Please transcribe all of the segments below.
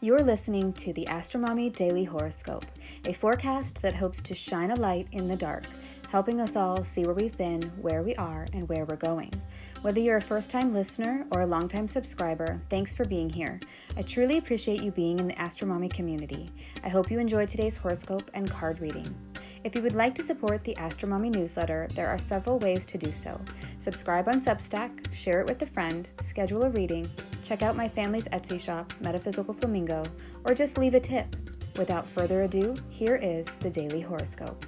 You're listening to the AstroMommy Daily Horoscope, a forecast that hopes to shine a light in the dark, helping us all see where we've been, where we are, and where we're going. Whether you're a first-time listener or a long-time subscriber, thanks for being here. I truly appreciate you being in the AstroMommy community. I hope you enjoyed today's horoscope and card reading. If you would like to support the AstroMommy Newsletter, there are several ways to do so. Subscribe on Substack, share it with a friend, schedule a reading, check out my family's Etsy shop, Metaphysical Flamingo, or just leave a tip. Without further ado, here is the Daily Horoscope.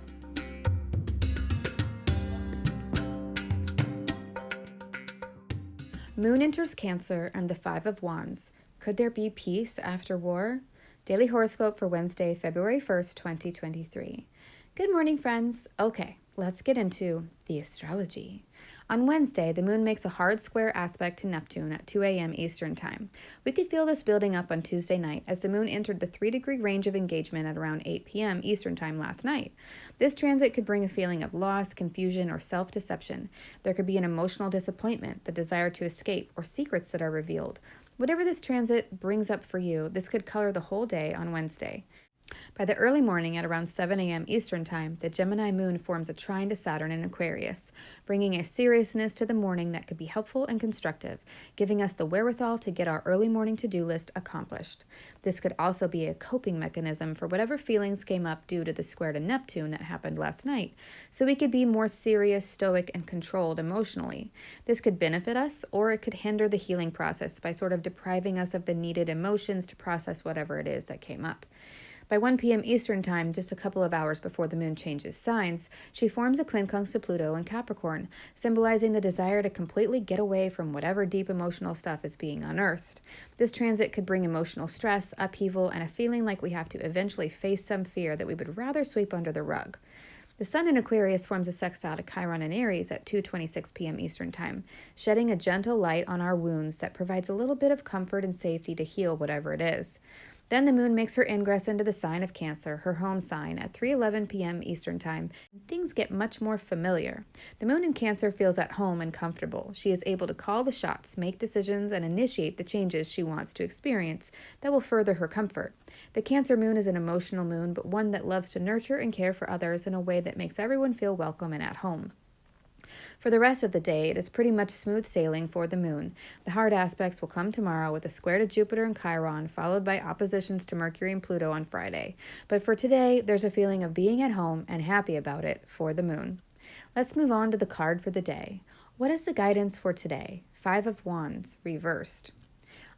Moon enters Cancer and the Five of Wands. Could there be peace after war? Daily Horoscope for Wednesday, February 1st, 2023. Good morning, friends. Okay, let's get into the astrology. On Wednesday, the moon makes a hard square aspect to Neptune at 2 a.m. Eastern Time. We could feel this building up on Tuesday night as the moon entered the 3-degree range of engagement at around 8 p.m. Eastern Time last night. This transit could bring a feeling of loss, confusion, or self-deception. There could be an emotional disappointment, the desire to escape, or secrets that are revealed. Whatever this transit brings up for you, this could color the whole day on Wednesday. By the early morning at around 7 a.m. Eastern Time, the Gemini moon forms a trine to Saturn in Aquarius, bringing a seriousness to the morning that could be helpful and constructive, giving us the wherewithal to get our early morning to-do list accomplished. This could also be a coping mechanism for whatever feelings came up due to the square to Neptune that happened last night, so we could be more serious, stoic, and controlled emotionally. This could benefit us, or it could hinder the healing process by sort of depriving us of the needed emotions to process whatever it is that came up. By 1 p.m. Eastern Time, just a couple of hours before the moon changes signs, she forms a quincunx to Pluto in Capricorn, symbolizing the desire to completely get away from whatever deep emotional stuff is being unearthed. This transit could bring emotional stress, upheaval, and a feeling like we have to eventually face some fear that we would rather sweep under the rug. The sun in Aquarius forms a sextile to Chiron in Aries at 2:26 p.m. Eastern Time, shedding a gentle light on our wounds that provides a little bit of comfort and safety to heal whatever it is. Then the moon makes her ingress into the sign of Cancer, her home sign, at 3:11 p.m. Eastern Time. Things get much more familiar. The moon in Cancer feels at home and comfortable. She is able to call the shots, make decisions, and initiate the changes she wants to experience that will further her comfort. The Cancer moon is an emotional moon, but one that loves to nurture and care for others in a way that makes everyone feel welcome and at home. For the rest of the day, it is pretty much smooth sailing for the moon. The hard aspects will come tomorrow with a square to Jupiter and Chiron, followed by oppositions to Mercury and Pluto on Friday. But for today, there's a feeling of being at home and happy about it for the moon. Let's move on to the card for the day. What is the guidance for today? 5 of Wands, reversed.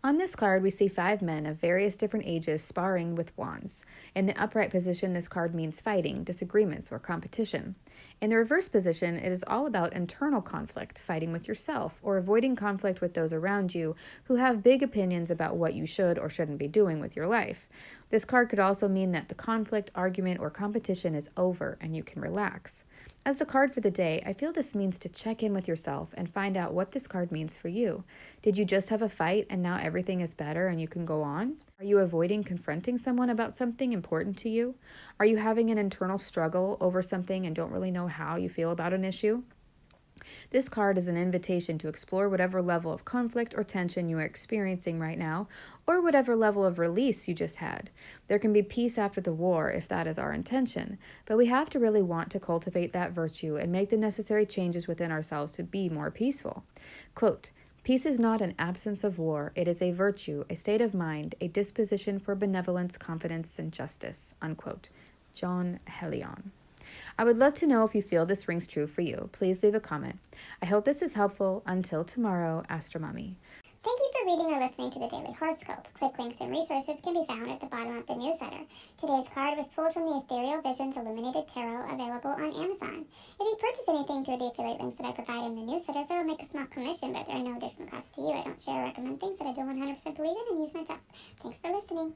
On this card, we see 5 men of various different ages sparring with wands. In the upright position, this card means fighting, disagreements, or competition. In the reverse position, it is all about internal conflict, fighting with yourself, or avoiding conflict with those around you who have big opinions about what you should or shouldn't be doing with your life. This card could also mean that the conflict, argument, or competition is over and you can relax. As the card for the day, I feel this means to check in with yourself and find out what this card means for you. Did you just have a fight and now everything is better and you can go on? Are you avoiding confronting someone about something important to you? Are you having an internal struggle over something and don't really know how you feel about an issue? This card is an invitation to explore whatever level of conflict or tension you are experiencing right now, or whatever level of release you just had. There can be peace after the war if that is our intention, but we have to really want to cultivate that virtue and make the necessary changes within ourselves to be more peaceful. Quote, "Peace is not an absence of war. It is a virtue, a state of mind, a disposition for benevolence, confidence, and justice." Unquote. John Helion. I would love to know if you feel this rings true for you. Please leave a comment. I hope this is helpful. Until tomorrow, AstroMommy. Thank you for reading or listening to the Daily Horoscope. Quick links and resources can be found at the bottom of the newsletter. Today's card was pulled from the Ethereal Visions Illuminated Tarot, available on Amazon. If you purchase anything through the affiliate links that I provide in the newsletters, I will make a small commission, but there are no additional costs to you. I don't share or recommend things that I don't 100% believe in and use myself. Thanks for listening.